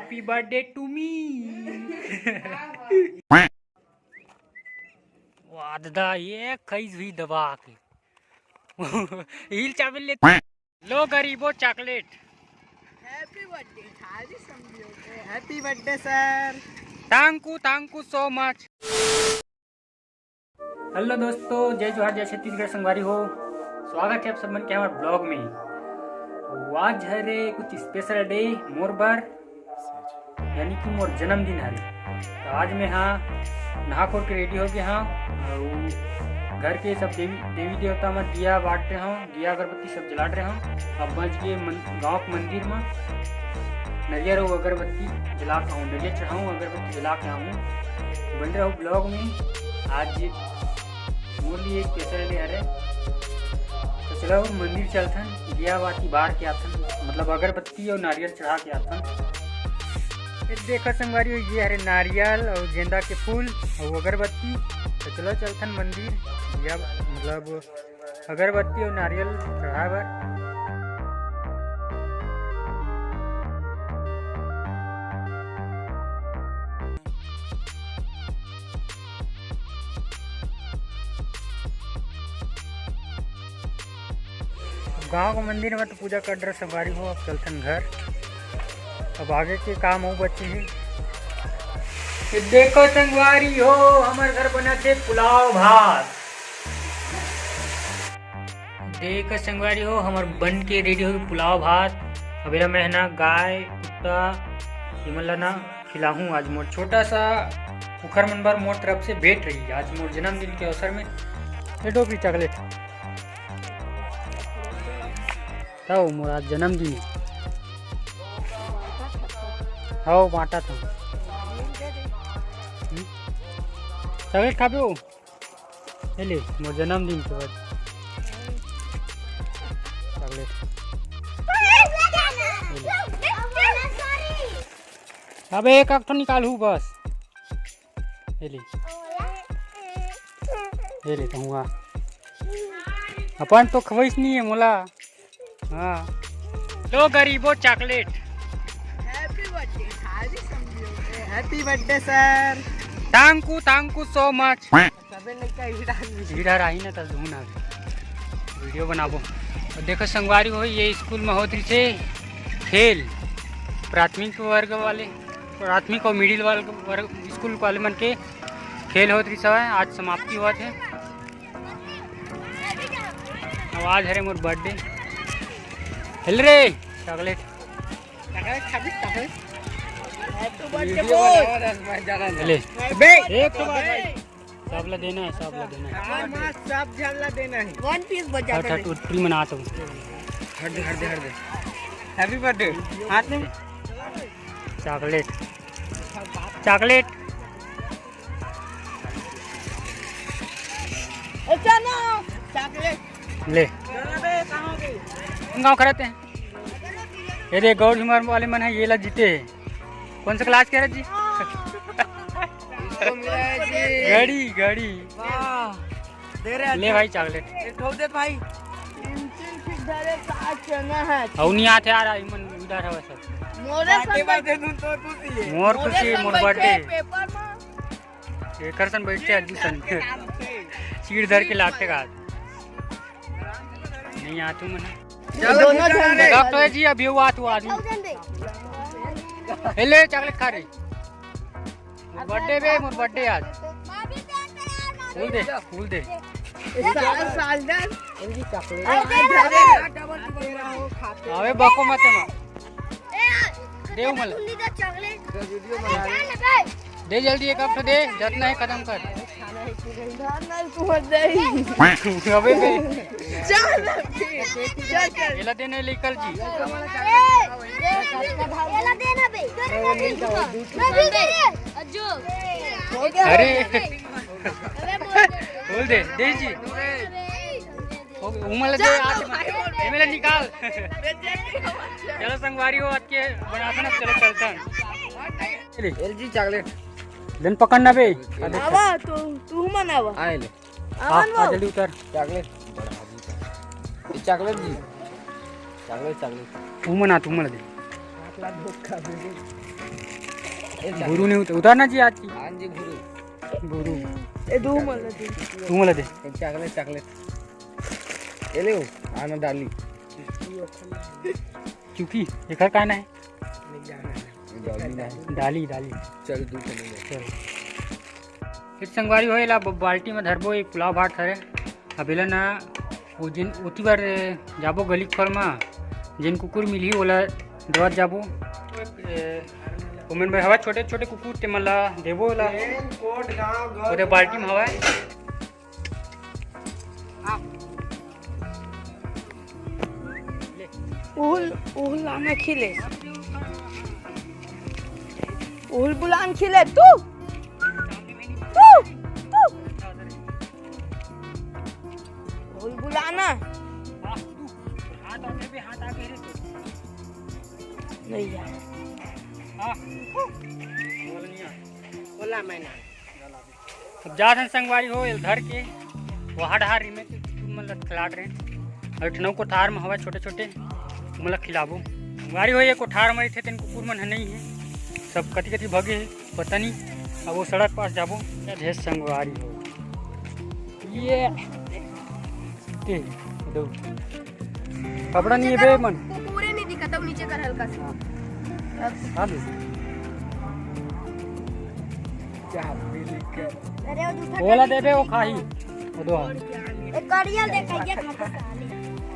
Happy birthday to me. वाह दादा ये खईस हुई दबा के हिल चावल ले लो गरीबो चॉकलेट। हैप्पी बर्थडे खाली समझो। Happy birthday sir. Thank you so much. Hello दोस्तों, जय जोहार, जय छत्तीसगढ़ संगवारी हो। स्वागत है आप सब मन के हमारे ब्लॉग में। तो आज है रे कुछ स्पेशल डे मोर बर, यानी कि मोर जन्मदिन है। तो आज मैं हाँ नहा खोल के रेडी हो गया हाँ, और घर के सब देवी देवता में दिया बांट रहे हूँ, दिया अगरबत्ती सब जला रहे हूँ। अब बच गए गाँव के मंदिर में नरियर और अगरबत्ती जला के आऊँ, नरियर चढ़ाऊँ अगरबत्ती जला के आऊँ। बन रहा हूँ ब्लॉग में। आज मोर लिए स्पेशल डे है। तो चलो मंदिर चलथन, दिया बाती बाढ़ के आथन, मतलब अगरबत्ती और नारियल चढ़ा के आथन। देखो संगवारी ये हरे नारियल और गेंदा के फूल और अगरबत्ती। तो चलो चलथन मंदिर, या मतलब अगरबत्ती और नारियल चढ़ा बर। गांव के मंदिर में तो पूजा कर रहे संगवारी हो। अब चलथन घर, अब आगे के काम हो बच्चे हैं। देखो संगवारी हो हमारे घर बना थे पुलाव भात। देखो संगवारी हो हमारे बन के रेडी हो पुलाव भात। अभी मैं ना गाय कुत्ता हिमला ना खिलाऊँ। आज मोर छोटा सा उखर मनबर मोर तरफ से भेंट रही आज मोर जन्मदिन के अवसर में। ये डोबी चॉकलेट तो मोर आज जन्मदिन हो बांटा था। चॉकलेट खा पियो ले मोर जन्मदिन के बाद चॉकलेट। अब एक तो निकालू बस ले तो हुआ अपन तो खवाइस नहीं है मोला। हाँ लो गरीबो चॉकलेट। हैप्पी बर्थडे खाली समझो। Happy birthday sir. Thank you so much. सबे लड़का इधर आई ना तब धून आ वीडियो बनाबो। और देखो संगवारी हो ये स्कूल में होती थे खेल, प्राथमिक वर्ग वाले, प्राथमिक और मिडिल वर्ग स्कूल वाले मन के खेल होती सब है। आज समाप्ति हुआ थे। आज है मोर बर्थडे। हिल रे चॉकलेट ले सब ला देना है, सब ला देना है, सब झल्ला देना है। वन पीस बचा हट हट उतरी मना तो हट दे। हैप्पी बर्थडे हाथ में चॉकलेट चॉकलेट चॉकलेट ले गाँव कराते हैं। ये रे गौड़ हिमार वाले मन है, ये ला जीते है। कौन सा क्लास के है जी? गाड़ी गाड़ी दे रहे ले भाई चॉकलेट दे भाई। और नहीं आते आ रहा मन उधर है सब मोर खुशी मोर बर्थडे एकर सन बैठते आज दूसर सीट धर के लाते का नहीं आतू मन तो है जी। अभी हुआ तू आदमी ले चॉकलेट खा रही। बर्थडे बे मोर बर्थडे आज। फूल दे अबे बको मत दे मल दे जल्दी एक हफ्ता दे जितना है खत्म कर। अबे एला देने लेकर जी अरे बोल दे जी उमल दे आज निकाल। चलो संगवारी हो आज के बनाते ना, चलो चलता एलजी चॉकलेट दिन पकड़ना बे। तू मनावा आए ले आ जल्दी उतर। चॉकलेट चॉकलेट जी चॉकलेट तू मना दे। गुरु नहीं उतारना चाहिए आज की हाँ जी गुरु ए दो मला दे तू मला दे चॉकलेट ये ले आना डाली क्योंकि ये खर का है डाली ना डाली चल तू चले चल फिर संगवारी होएला बाल्टी में धरबो एक पुलाव भात हरे अबेला ना वो जिन उती बार जाबो गली खोर में जिन कुकुर मिली ओला देवत जाबो उमेन में हवा छोटे छोटे कुकुर ते मला देबो ला कोट गांव ओरे बाल्टी में हवा ओल लाना खिले ओल बुलान खिले तू ओल बुलाना नहीं यार बोला मैंने अब जा संगवारी हो घर के वहाँ डहारी में मतलब खिलाड़ रहे और नौ कोठार में हवा छोटे छोटे मतलब खिलाबो संगवारी हो ये कोठार में थे तेन कुकुर मन नहीं है सब कति कति भगे है पता नहीं अब वो सड़क पास जाबो क्या ढेर संगवारी हो ये दो कपड़ा नहीं है बे मन पूरे नहीं दिखा नीचे कर हल्का सा हाँ अरे वो दूसरा बोला दे बे वो खाही वो दो एक कड़िया दे कहिए खाता साले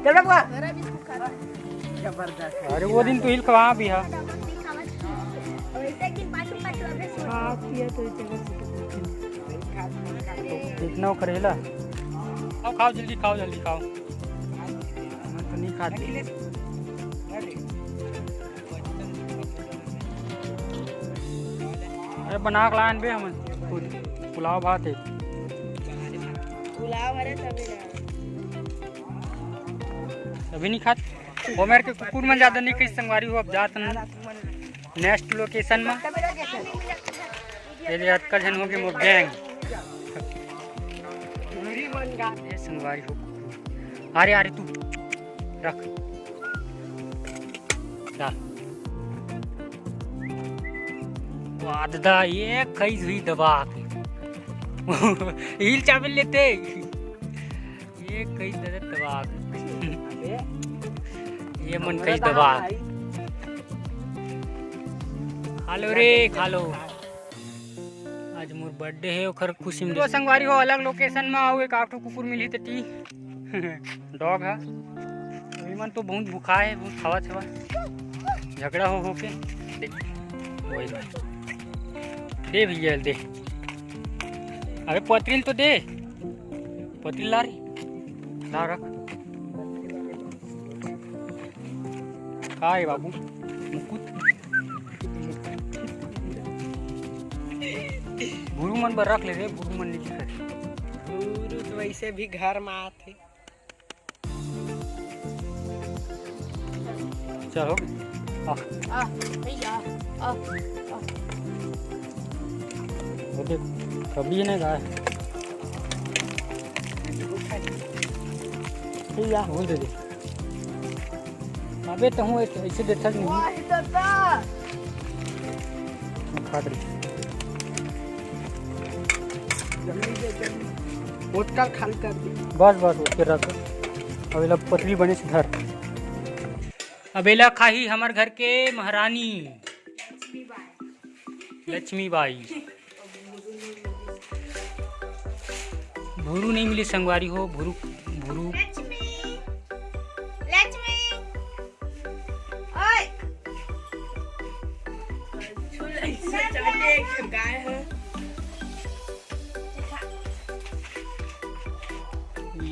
जब बुआ मेरा बिस्कुट खा जबरदस्त अरे वो दिन तो हिल खवा भी हा वैसे कि पाछू पाछू अबे हां पिया तो इतना करेला खाओ जल्दी खाओ मैं तो नहीं खाती अरे बना के लान बे हम खुद पुलाव भात है बुलाओ अरे अभी नहीं खात वो मेरे के कुकुर में ज़्यादा नहीं कहीं संगवारी हो अब जात नेक्स्ट लोकेशन में पहले अटका जन हो गए मोर गैंग संगवारी हो अरे तू रख चल वादा ये कई हुई दबा हिल चावल लेते ये कई दबा ये मन कई दबा खा लो रे खा लो आज मोर बर्थडे है ओखर खुशी में संगवारी हो अलग लोकेशन में आओ एक आठो कुकुर मिली ती डॉग है अभी मन तो बहुत भूखा है बहुत खावा छवा झगड़ा हो के वही दे भैया दे अबे पतरील तो दे पतरील ला रही ला रख खाए बाबू मुकुट गुरु मन पर रख ले रे गुरु मन नहीं दिखा गुरु तो वैसे भी घर में आते चलो वो देख कभी नहीं गाय बोल दे अबे तो हूँ ऐसे देखा नहीं खा रही मोटका खाली कर दी बस उसके रख अबेला पतली बने से धर अबेला खाही हमार घर के महारानी लक्ष्मीबाई भूरू नहीं मिली संगवारी हो भूरू गाय है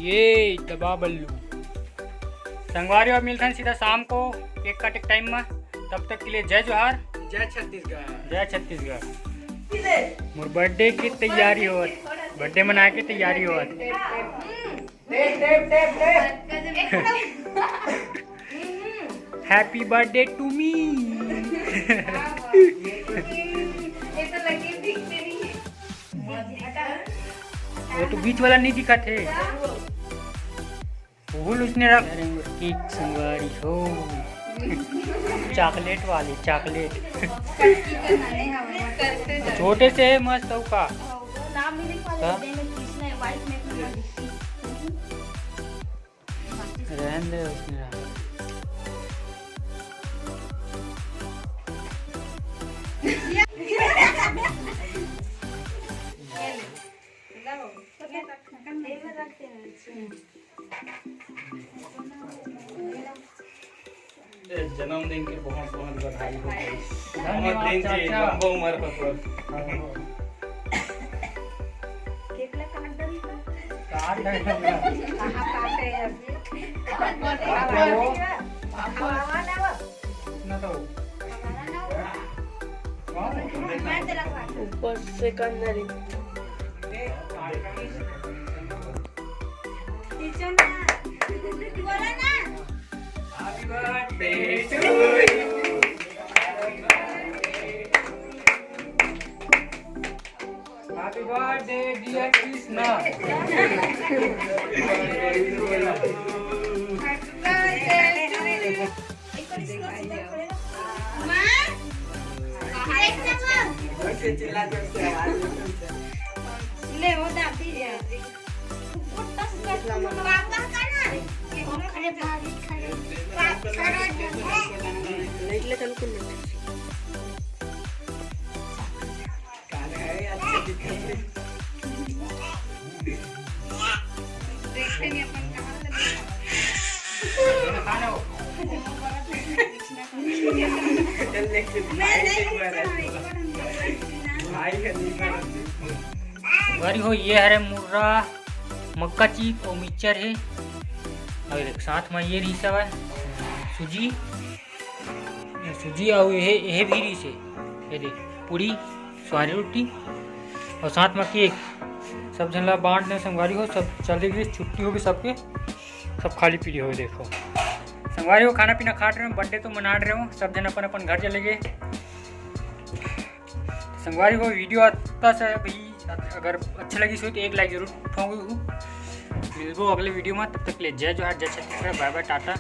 ये दबा बल्लू संगवारी और मिलता सीधा शाम को केक कटे टाइम में तब तक के लिए जय जोहार जय छत्तीसगढ़ मोर बर्थडे की तैयारी हो बर्थडे मना के तैयारी हो हैप्पी बर्थडे टू मी वो तो बीच वाला नहीं दिखा थे फूल उसने रख केक संगवारी हो चॉकलेट वाली चॉकलेट छोटे से है मस्त हो का नाम भी लिखवा हाँ? दे में कृष्ण है वाइट में कृष्ण दिखती रहने दे उसमें जन्मदिन के बहुत बहुत बधाई हो धन्यवाद दिन जी चाचा। लंबा उम्र पर केक ला काट दे काट दे कहां काटे यार ना तो मैं तेरा काट ऊपर से करना रे टीचर ना बोला ना happy birthday to you happy birthday dear Krishna कैसे चिल्ला करते हैं ले वो दादी यार कुत्ता से पापा का ना खड़े भारी खड़े निकले चल कुल काले है अच्छे दिखते देखते नहीं अपन कहां खाना हो चल लेके भाई का नहीं गरी हो ये हरे मुर्रा मक्का चीप और मिक्सचर है और एक साथ में ये रही सब है सूजी और ये भी रही से ये देख पूरी स्वारी रोटी और साथ में केक सब जन ला बांट दे संगवारी हो सब चली गई छुट्टी होगी सबके सब खाली पीली हो देखो संगवारी हो खाना पीना खा रहे हो बर्थडे तो मना रहे हो सब जन अपन अपन घर चले गए संगवारी हो वीडियो आता से भाई अगर अच्छी लगी सो तो एक लाइक जरूर उठाऊंगी मिलबो अगले वीडियो में तब तक ले जय जोहार जय छत्तीसगढ़ बाय बाय टाटा।